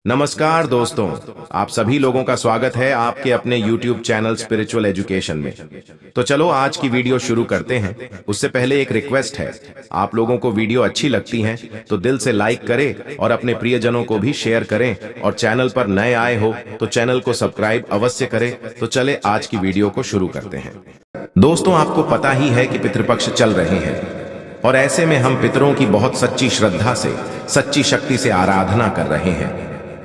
नमस्कार दोस्तों, आप सभी लोगों का स्वागत है आपके अपने YouTube चैनल स्पिरिचुअल एजुकेशन में। तो चलो आज की वीडियो शुरू करते हैं। उससे पहले एक रिक्वेस्ट है, आप लोगों को वीडियो अच्छी लगती है तो दिल से लाइक करें और अपने प्रियजनों को भी शेयर करें, और चैनल पर नए आए हो तो चैनल को सब्सक्राइब अवश्य करें। तो चले आज की वीडियो को शुरू करते हैं। दोस्तों, आपको पता ही है कि पितृपक्ष चल रहे हैं, और ऐसे में हम पितरों की बहुत सच्ची श्रद्धा से, सच्ची शक्ति से आराधना कर रहे हैं।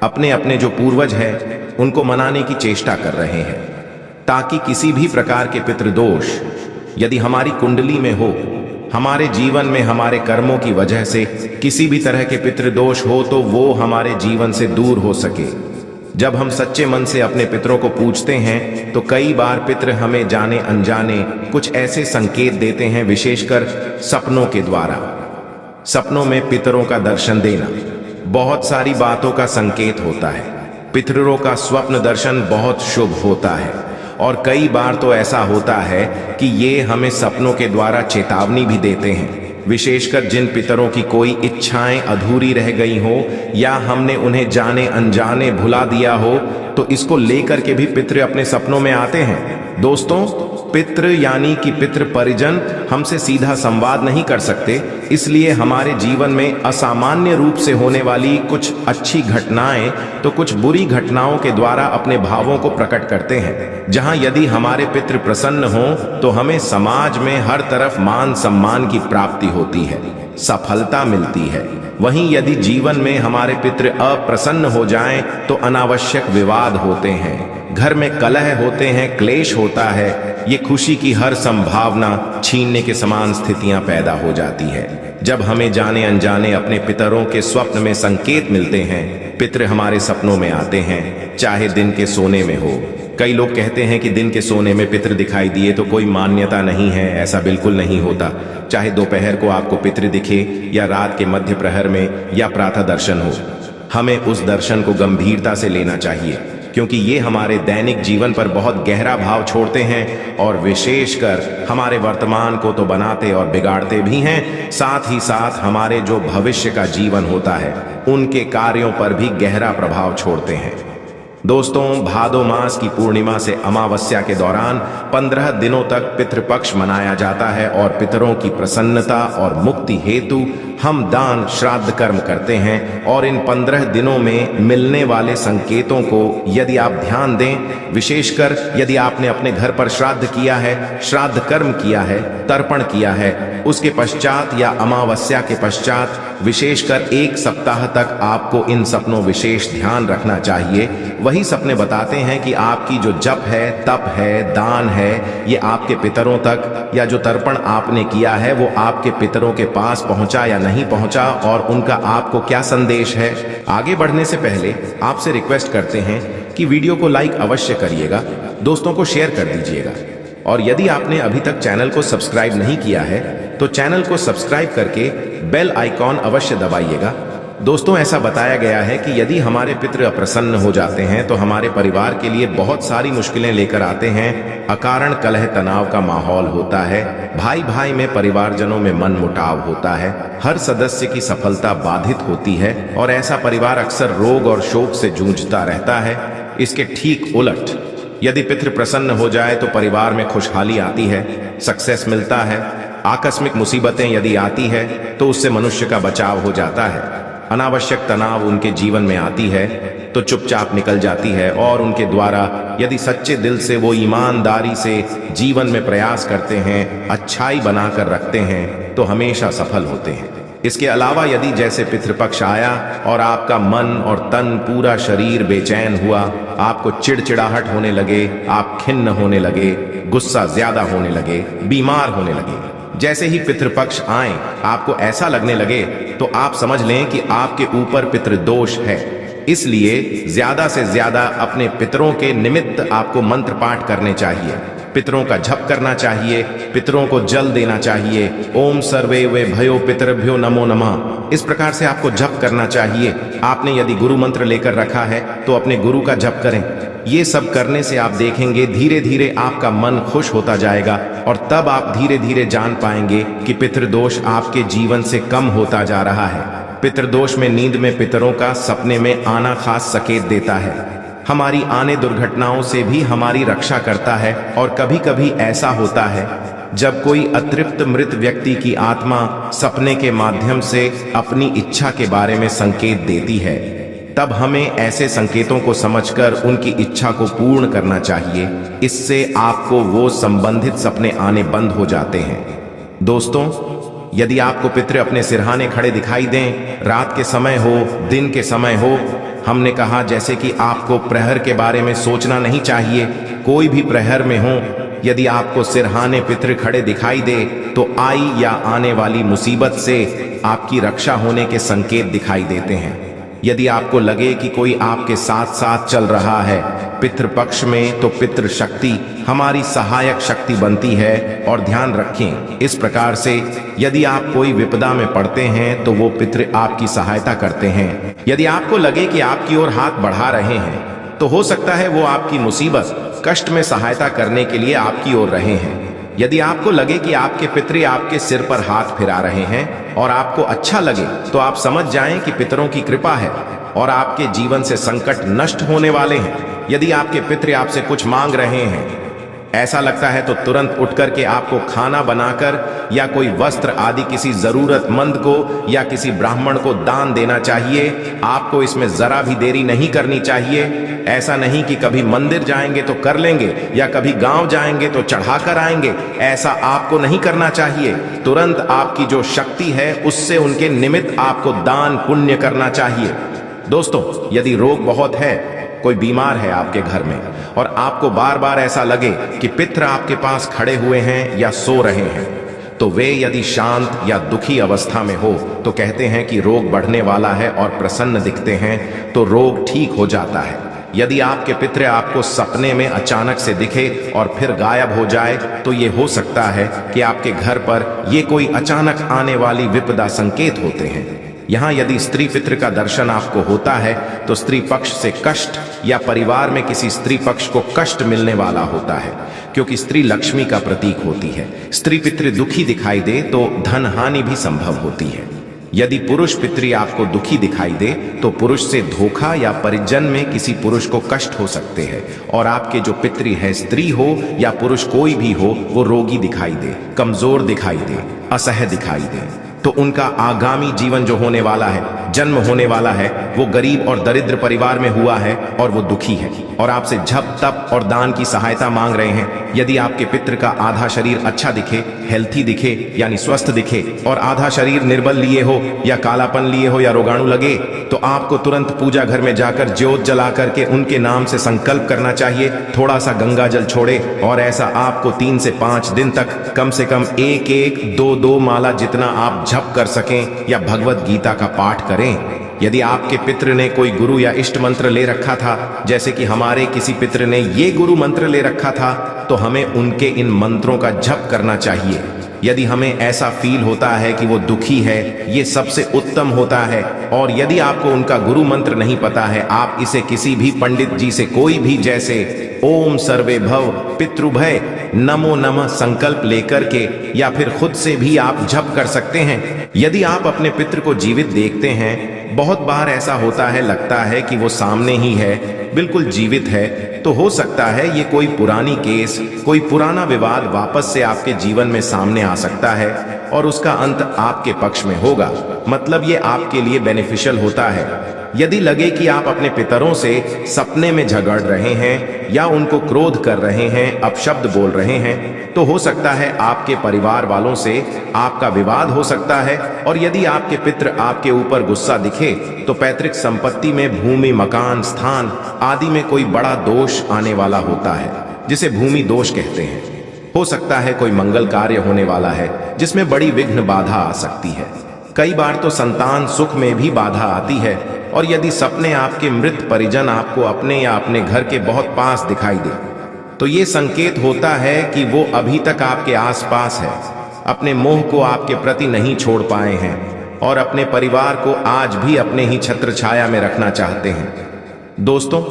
अपने अपने जो पूर्वज हैं उनको मनाने की चेष्टा कर रहे हैं, ताकि किसी भी प्रकार के पितृदोष यदि हमारी कुंडली में हो, हमारे जीवन में हमारे कर्मों की वजह से किसी भी तरह के पितृदोष हो, तो वो हमारे जीवन से दूर हो सके। जब हम सच्चे मन से अपने पितरों को पूजते हैं तो कई बार पितृ हमें जाने अनजाने कुछ ऐसे संकेत देते हैं, विशेषकर सपनों के द्वारा। सपनों में पितरों का दर्शन देना बहुत सारी बातों का संकेत होता है। पितरों का स्वप्न दर्शन बहुत शुभ होता है, और कई बार तो ऐसा होता है कि ये हमें सपनों के द्वारा चेतावनी भी देते हैं, विशेषकर जिन पितरों की कोई इच्छाएं अधूरी रह गई हो या हमने उन्हें जाने अनजाने भुला दिया हो, तो इसको लेकर के भी पितृ अपने सपनों में आते हैं। दोस्तों, पितृ यानी कि पितृ परिजन हमसे सीधा संवाद नहीं कर सकते, इसलिए हमारे जीवन में असामान्य रूप से होने वाली कुछ अच्छी घटनाएं तो कुछ बुरी घटनाओं के द्वारा अपने भावों को प्रकट करते हैं। जहां यदि हमारे पितृ प्रसन्न हो तो हमें समाज में हर तरफ मान सम्मान की प्राप्ति होती है, सफलता मिलती है। वहीं यदि जीवन में हमारे पितृ अप्रसन्न हो जाएं तो अनावश्यक विवाद होते हैं, घर में कलह होते हैं, क्लेश होता है। ये खुशी की हर संभावना छीनने के समान स्थितियां पैदा हो जाती है। जब हमें जाने अनजाने अपने पितरों के स्वप्न में संकेत मिलते हैं, पितृ हमारे सपनों में आते हैं, चाहे दिन के सोने में हो। कई लोग कहते हैं कि दिन के सोने में पितृ दिखाई दिए तो कोई मान्यता नहीं है, ऐसा बिल्कुल नहीं होता। चाहे दोपहर को आपको पितृ दिखे या रात के मध्य प्रहर में या प्रातः दर्शन हो, हमें उस दर्शन को गंभीरता से लेना चाहिए, क्योंकि ये हमारे दैनिक जीवन पर बहुत गहरा भाव छोड़ते हैं, और विशेषकर हमारे वर्तमान को तो बनाते और बिगाड़ते भी हैं, साथ ही साथ हमारे जो भविष्य का जीवन होता है उनके कार्यों पर भी गहरा प्रभाव छोड़ते हैं। दोस्तों, भादो मास की पूर्णिमा से अमावस्या के दौरान 15 दिनों तक पितृपक्ष मनाया जाता है, और पितरों की प्रसन्नता और मुक्ति हेतु हम दान श्राद्ध कर्म करते हैं। और इन 15 दिनों में मिलने वाले संकेतों को यदि आप ध्यान दें, विशेषकर यदि आपने अपने घर पर श्राद्ध किया है, श्राद्ध कर्म किया है, तर्पण किया है, उसके पश्चात या अमावस्या के पश्चात विशेषकर 1 सप्ताह तक आपको इन सपनों विशेष ध्यान रखना चाहिए। वही सपने बताते हैं कि आपकी जो जप है, तप है, दान है, ये आपके पितरों तक, या जो तर्पण आपने किया है वो आपके पितरों के पास पहुंचा या नहीं पहुंचा, और उनका आपको क्या संदेश है। आगे बढ़ने से पहले आपसे रिक्वेस्ट करते हैं कि वीडियो को लाइक अवश्य करिएगा, दोस्तों को शेयर कर दीजिएगा, और यदि आपने अभी तक चैनल को सब्सक्राइब नहीं किया है तो चैनल को सब्सक्राइब करके बेल आइकॉन अवश्य दबाइएगा। दोस्तों, ऐसा बताया गया है कि यदि हमारे पितृ अप्रसन्न हो जाते हैं तो हमारे परिवार के लिए बहुत सारी मुश्किलें लेकर आते हैं। अकारण कलह तनाव का माहौल होता है, भाई भाई में, परिवारजनों में मन मुटाव होता है, हर सदस्य की सफलता बाधित होती है, और ऐसा परिवार अक्सर रोग और शोक से जूझता रहता है। इसके ठीक उलट यदि पितृ प्रसन्न हो जाए तो परिवार में खुशहाली आती है, सक्सेस मिलता है। आकस्मिक मुसीबतें यदि आती है तो उससे मनुष्य का बचाव हो जाता है। अनावश्यक तनाव उनके जीवन में आती है तो चुपचाप निकल जाती है, और उनके द्वारा यदि सच्चे दिल से वो ईमानदारी से जीवन में प्रयास करते हैं, अच्छाई बनाकर रखते हैं, तो हमेशा सफल होते हैं। इसके अलावा यदि जैसे पितृपक्ष आया और आपका मन और तन, पूरा शरीर बेचैन हुआ, आपको चिड़चिड़ाहट होने लगे, आप खिन्न होने लगे, गुस्सा ज्यादा होने लगे, बीमार होने लगे, जैसे ही पितृपक्ष आए आपको ऐसा लगने लगे, तो आप समझ लें कि आपके ऊपर पितृदोष है। इसलिए ज्यादा से ज्यादा अपने पितरों के निमित्त आपको मंत्र पाठ करने चाहिए, पितरों का जप करना चाहिए, पितरों को जल देना चाहिए। ओम सर्वे वे भयो पितृभ्यो नमो नमः, इस प्रकार से आपको जप करना चाहिए। आपने यदि गुरु मंत्र लेकर रखा है तो अपने गुरु का जप करें। ये सब करने से आप देखेंगे धीरे धीरे आपका मन खुश होता जाएगा, और तब आप धीरे धीरे जान पाएंगे कि पितृदोष आपके जीवन से कम होता जा रहा है। पितृदोष में नींद में पितरों का सपने में आना खास संकेत देता है। हमारी आने दुर्घटनाओं से भी हमारी रक्षा करता है। और कभी कभी ऐसा होता है जब कोई अतृप्त मृत व्यक्ति की आत्मा सपने के माध्यम से अपनी इच्छा के बारे में संकेत देती है, तब हमें ऐसे संकेतों को समझकर उनकी इच्छा को पूर्ण करना चाहिए। इससे आपको वो संबंधित सपने आने बंद हो जाते हैं। दोस्तों, यदि आपको पितृ अपने सिरहाने खड़े दिखाई दें, रात के समय हो, दिन के समय हो, हमने कहा जैसे कि आपको प्रहर के बारे में सोचना नहीं चाहिए। कोई भी प्रहर में हो, यदि आपको सिरहाने पितृ खड़े दिखाई दे तो आई या आने वाली मुसीबत से आपकी रक्षा होने के संकेत दिखाई देते हैं। यदि आपको लगे कि कोई आपके साथ साथ चल रहा है पितृपक्ष में, तो पितृ शक्ति हमारी सहायक शक्ति बनती है। और ध्यान रखें, इस प्रकार से यदि आप कोई विपदा में पड़ते हैं तो वो पितृ आपकी सहायता करते हैं। यदि आपको लगे कि आपकी ओर हाथ बढ़ा रहे हैं तो हो सकता है वो आपकी मुसीबत कष्ट में सहायता करने के लिए आपकी ओर रहे हैं। यदि आपको लगे कि आपके पितृ आपके सिर पर हाथ फिरा रहे हैं और आपको अच्छा लगे, तो आप समझ जाएं कि पितरों की कृपा है और आपके जीवन से संकट नष्ट होने वाले हैं। यदि आपके पितृ आपसे कुछ मांग रहे हैं, ऐसा लगता है, तो तुरंत उठ करके आपको खाना बनाकर या कोई वस्त्र आदि किसी जरूरतमंद को या किसी ब्राह्मण को दान देना चाहिए। आपको इसमें जरा भी देरी नहीं करनी चाहिए। ऐसा नहीं कि कभी मंदिर जाएंगे तो कर लेंगे या कभी गांव जाएंगे तो चढ़ाकर आएंगे, ऐसा आपको नहीं करना चाहिए। तुरंत आपकी जो शक्ति है उससे उनके निमित्त आपको दान पुण्य करना चाहिए। दोस्तों, यदि रोग बहुत है, कोई बीमार है आपके घर में और आपको बार बार ऐसा लगे कि पितृ आपके पास खड़े हुए हैं या सो रहे हैं, तो वे यदि शांत या दुखी अवस्था में हो तो कहते हैं कि रोग बढ़ने वाला है और प्रसन्न दिखते हैं, तो रोग ठीक हो जाता है। यदि आपके पितृ आपको सपने में अचानक से दिखे और फिर गायब हो जाए, तो ये हो सकता है कि आपके घर पर ये कोई अचानक आने वाली विपदा संकेत होते हैं। यहाँ यदि स्त्री पितृ का दर्शन आपको होता है तो स्त्री पक्ष से कष्ट या परिवार में किसी स्त्री पक्ष को कष्ट मिलने वाला होता है, क्योंकि स्त्री लक्ष्मी का प्रतीक होती है। स्त्री पितृ दुखी दिखाई दे तो धन हानि भी संभव होती है। यदि पुरुष पितृ आपको दुखी दिखाई दे तो पुरुष से धोखा या परिजन में किसी पुरुष को कष्ट हो सकते हैं। और आपके जो पितृ है, स्त्री हो या पुरुष कोई भी हो, वो रोगी दिखाई दे, कमजोर दिखाई दे, असह्य दिखाई दे, तो उनका आगामी जीवन जो होने वाला है, जन्म होने वाला है, वो गरीब और दरिद्र परिवार में हुआ है और वो दुखी है और आपसे झप तप और दान की सहायता मांग रहे हैं। यदि आपके पितृ का आधा शरीर अच्छा दिखे, हेल्थी दिखे यानी स्वस्थ दिखे, और आधा शरीर निर्बल लिए हो या कालापन लिए हो या रोगाणु लगे, तो आपको तुरंत पूजा घर में जाकर ज्योत जला करके उनके नाम से संकल्प करना चाहिए। थोड़ा सा गंगा जल छोड़े और ऐसा आपको 3 से 5 दिन तक कम से कम 1-1, 2-2 माला जितना आप जप कर सकें या भगवत गीता का पाठ करें। यदि आपके पितृ ने कोई गुरु या इष्ट मंत्र ले रखा था, जैसे कि हमारे किसी पितृ ने ये गुरु मंत्र ले रखा था, तो हमें उनके इन मंत्रों का जप करना चाहिए। यदि हमें ऐसा फील होता है कि वो दुखी है, ये सबसे उत्तम होता है। और यदि आपको उनका गुरु मंत्र नहीं पता है, आप इसे किसी भी पंडित जी से कोई भी, जैसे ओम सर्वे भव पितृभय नमो नमः संकल्प लेकर के या फिर खुद से भी आप जप कर सकते हैं। यदि आप अपने पितृ को जीवित देखते हैं, बहुत बार ऐसा होता है, लगता है कि वो सामने ही है, बिल्कुल जीवित है, तो हो सकता है ये कोई पुरानी केस, कोई पुराना विवाद वापस से आपके जीवन में सामने आ सकता है और उसका अंत आपके पक्ष में होगा। मतलब ये आपके लिए बेनिफिशियल होता है। यदि लगे कि आप अपने पितरों से सपने में झगड़ रहे हैं या उनको क्रोध कर रहे हैं, अपशब्द बोल रहे हैं, तो हो सकता है आपके परिवार वालों से आपका विवाद हो सकता है। और यदि आपके पितृ आपके ऊपर गुस्सा दिखे तो पैतृक संपत्ति में भूमि, मकान, स्थान आदि में कोई बड़ा दोष आने वाला होता है, जिसे भूमि दोष कहते हैं। हो सकता है कोई मंगल कार्य होने वाला है जिसमें बड़ी विघ्न बाधा आ सकती है। कई बार तो संतान सुख में भी बाधा आती है। और यदि सपने आपके मृत परिजन आपको अपने या अपने घर के बहुत पास दिखाई दे, तो ये संकेत होता है कि वो अभी तक आपके आसपास है, अपने मोह को आपके प्रति नहीं छोड़ पाए हैं और अपने परिवार को आज भी अपने ही छत्र छाया में रखना चाहते हैं। दोस्तों,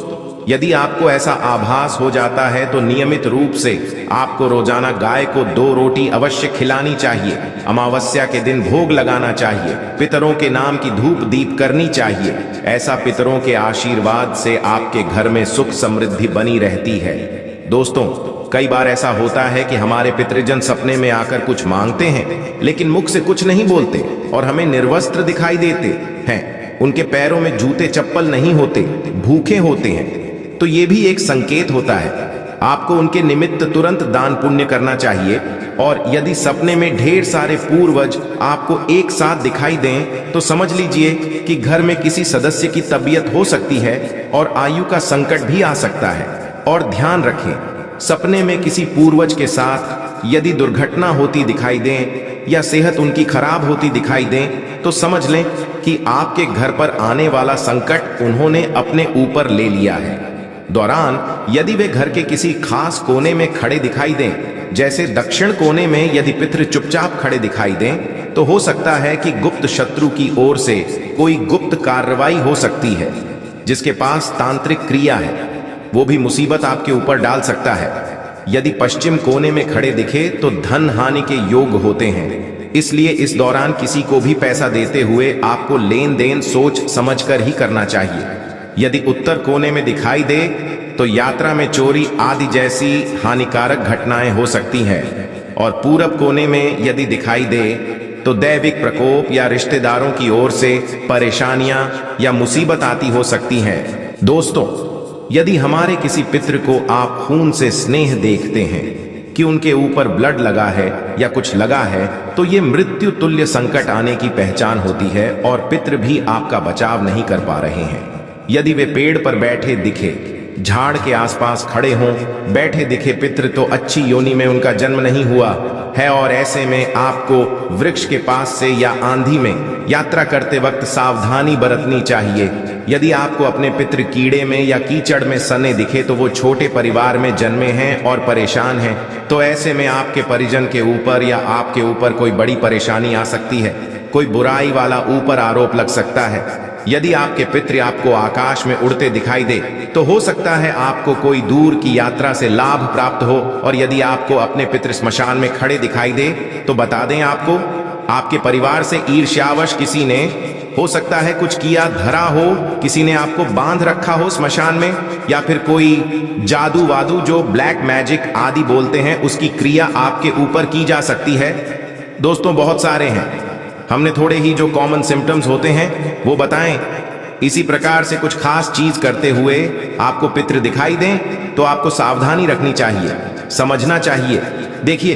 यदि आपको ऐसा आभास हो जाता है तो नियमित रूप से आपको रोजाना गाय को 2 रोटी अवश्य खिलानी चाहिए। अमावस्या के दिन भोग लगाना चाहिए। पितरों के नाम की धूप दीप करनी चाहिए। ऐसा पितरों के आशीर्वाद से आपके घर में सुख समृद्धि बनी रहती है। दोस्तों, कई बार ऐसा होता है कि हमारे पितृजन सपने में आकर कुछ मांगते हैं, लेकिन मुख से कुछ नहीं बोलते और हमें निर्वस्त्र दिखाई देते हैं। उनके पैरों में जूते चप्पल नहीं होते, भूखे होते हैं। तो ये भी एक संकेत होता है। आपको उनके निमित्त तुरंत दान पुण्य करना चाहिए। और यदि सपने में ढेर सारे पूर्वज आपको एक साथ दिखाई दें तो समझ लीजिए कि घर में किसी सदस्य की तबीयत हो सकती है और आयु का संकट भी आ सकता है। और ध्यान रखें, सपने में किसी पूर्वज के साथ यदि दुर्घटना होती दिखाई दें या सेहत उनकी खराब होती दिखाई दें तो समझ लें कि आपके घर पर आने वाला संकट उन्होंने अपने ऊपर ले लिया है। दौरान यदि वे घर के किसी खास कोने में खड़े दिखाई दें, जैसे दक्षिण कोने में यदि पितृ चुपचाप खड़े दिखाई दें, तो हो सकता है कि गुप्त शत्रु की ओर से कोई गुप्त कार्रवाई हो सकती है। जिसके पास तांत्रिक क्रिया है वो भी मुसीबत आपके ऊपर डाल सकता है। यदि पश्चिम कोने में खड़े दिखे तो धन हानि के योग होते हैं। इसलिए इस दौरान किसी को भी पैसा देते हुए आपको लेन देन सोच समझकर ही करना चाहिए। यदि उत्तर कोने में दिखाई दे तो यात्रा में चोरी आदि जैसी हानिकारक घटनाएं हो सकती हैं। और पूरब कोने में यदि दिखाई दे तो दैविक प्रकोप या रिश्तेदारों की ओर से परेशानियां या मुसीबत आती हो सकती हैं। दोस्तों, यदि हमारे किसी पितृ को आप खून से स्नेह देखते हैं कि उनके ऊपर ब्लड लगा है या कुछ लगा है, तो ये मृत्यु तुल्य संकट आने की पहचान होती है और पितृ भी आपका बचाव नहीं कर पा रहे हैं। यदि वे पेड़ पर बैठे दिखे, झाड़ के आसपास खड़े हों, बैठे दिखे पितृ, तो अच्छी योनि में उनका जन्म नहीं हुआ है और ऐसे में आपको वृक्ष के पास से या आंधी में यात्रा करते वक्त सावधानी बरतनी चाहिए। यदि आपको अपने पितृ कीड़े में या कीचड़ में सने दिखे तो वो छोटे परिवार में जन्मे हैं और परेशान हैं। तो ऐसे में आपके परिजन के ऊपर या आपके ऊपर कोई बड़ी परेशानी आ सकती है। कोई बुराई वाला ऊपर आरोप लग सकता है। यदि आपके पितृ आपको आकाश में उड़ते दिखाई दे तो हो सकता है आपको कोई दूर की यात्रा से लाभ प्राप्त हो। और यदि आपको अपने पितृ स्मशान में खड़े दिखाई दे तो बता दें, आपको आपके परिवार से ईर्ष्यावश किसी ने हो सकता है कुछ किया धरा हो, किसी ने आपको बांध रखा हो स्मशान में, या फिर कोई जादू वादू जो ब्लैक मैजिक आदि बोलते हैं उसकी क्रिया आपके ऊपर की जा सकती है। दोस्तों, बहुत सारे हैं। हमने थोड़े ही जो कॉमन सिम्टम्स होते हैं वो बताएं। इसी प्रकार से कुछ खास चीज करते हुए आपको पितृ दिखाई दें तो आपको सावधानी रखनी चाहिए, समझना चाहिए। देखिए,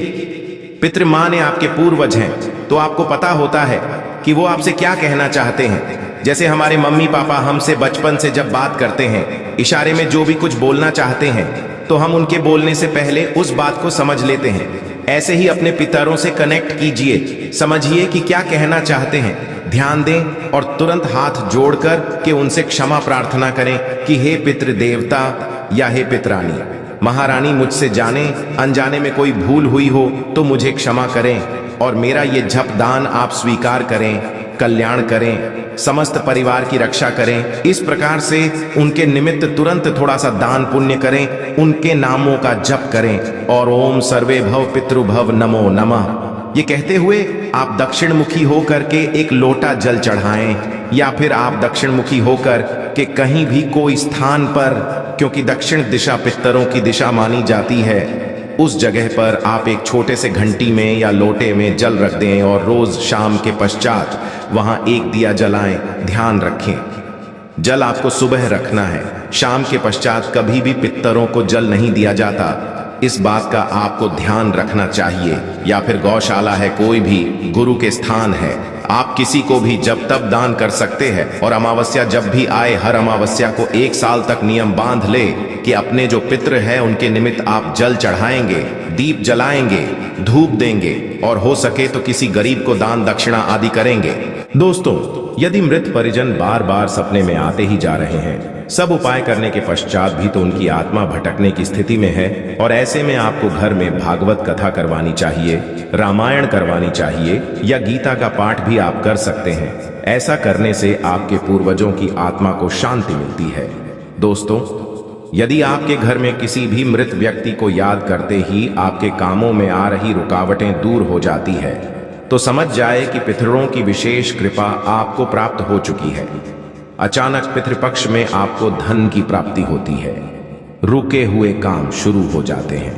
पितृ माने आपके पूर्वज हैं तो आपको पता होता है कि वो आपसे क्या कहना चाहते हैं। जैसे हमारे मम्मी पापा हमसे बचपन से जब बात करते हैं, इशारे में जो भी कुछ बोलना चाहते हैं तो हम उनके बोलने से पहले उस बात को समझ लेते हैं। ऐसे ही अपने पितरों से कनेक्ट कीजिए, समझिए कि क्या कहना चाहते हैं, ध्यान दें और तुरंत हाथ जोड़कर के उनसे क्षमा प्रार्थना करें कि हे पितृ देवता या हे पितरानी, महारानी, मुझसे जाने अनजाने में कोई भूल हुई हो तो मुझे क्षमा करें और मेरा ये जप दान आप स्वीकार करें, कल्याण करें, समस्त परिवार की रक्षा करें। इस प्रकार से उनके निमित्त तुरंत थोड़ा सा दान पुण्य करें, उनके नामों का जप करें और ओम सर्वे भव पितृभव नमो नमः ये कहते हुए आप दक्षिण मुखी होकर के एक लोटा जल चढ़ाएं, या फिर आप दक्षिण मुखी होकर के कहीं भी कोई स्थान पर, क्योंकि दक्षिण दिशा पितरों की दिशा मानी जाती है, उस जगह पर आप एक छोटे से घंटी में या लोटे में जल रख दें और रोज शाम के पश्चात वहां एक दिया जलाएं। ध्यान रखें, जल आपको सुबह रखना है, शाम के पश्चात कभी भी पितरों को जल नहीं दिया जाता। इस बात का आपको ध्यान रखना चाहिए। या फिर गौशाला है, कोई भी गुरु के स्थान है, आप किसी को भी जब तब दान कर सकते हैं। और अमावस्या जब भी आए, हर अमावस्या को 1 साल तक नियम बांध ले कि अपने जो पितृ हैं उनके निमित्त आप जल चढ़ाएंगे, दीप जलाएंगे, धूप देंगे और हो सके तो किसी गरीब को दान दक्षिणा आदि करेंगे। दोस्तों, यदि मृत परिजन बार बार सपने में आते ही जा रहे हैं, सब उपाय करने के पश्चात भी तो उनकी आत्मा भटकने की स्थिति में है, और ऐसे में आपको घर में भागवत कथा करवानी चाहिए, रामायण करवानी चाहिए या गीता का पाठ भी आप कर सकते हैं। ऐसा करने से आपके पूर्वजों की आत्मा को शांति मिलती है। दोस्तों, यदि आपके घर में किसी भी मृत व्यक्ति को याद करते ही आपके कामों में आ रही रुकावटें दूर हो जाती है, तो समझ जाए कि पितरों की विशेष कृपा आपको प्राप्त हो चुकी है। अचानक पितृपक्ष में आपको धन की प्राप्ति होती है, रुके हुए काम शुरू हो जाते हैं,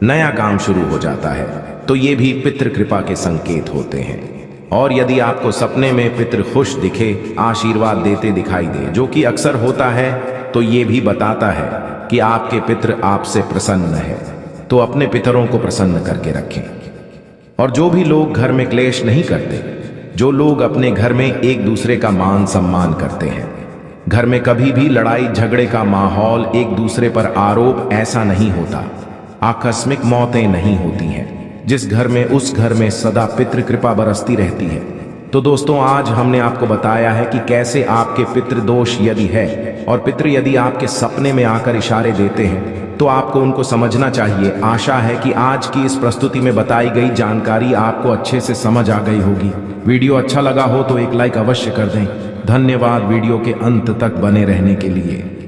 नया काम शुरू हो जाता है, तो ये भी पितृ कृपा के संकेत होते हैं। और यदि आपको सपने में पितृ खुश दिखे, आशीर्वाद देते दिखाई दे, जो कि अक्सर होता है, तो ये भी बताता है कि आपके पितृ आपसे प्रसन्न है। तो अपने पितरों को प्रसन्न करके रखें। और जो भी लोग घर में क्लेश नहीं करते, जो लोग अपने घर में एक दूसरे का मान सम्मान करते हैं, घर में कभी भी लड़ाई झगड़े का माहौल, एक दूसरे पर आरोप ऐसा नहीं होता, आकस्मिक मौतें नहीं होती हैं, जिस घर में उस घर में सदा पितृ कृपा बरसती रहती है। तो दोस्तों, आज हमने आपको बताया है कि कैसे आपके पितृ दोष यदि है और पितृ यदि आपके सपने में आकर इशारे देते हैं, तो आपको उनको समझना चाहिए। आशा है कि आज की इस प्रस्तुति में बताई गई जानकारी आपको अच्छे से समझ आ गई होगी। वीडियो अच्छा लगा हो तो एक लाइक अवश्य कर दें। धन्यवाद वीडियो के अंत तक बने रहने के लिए।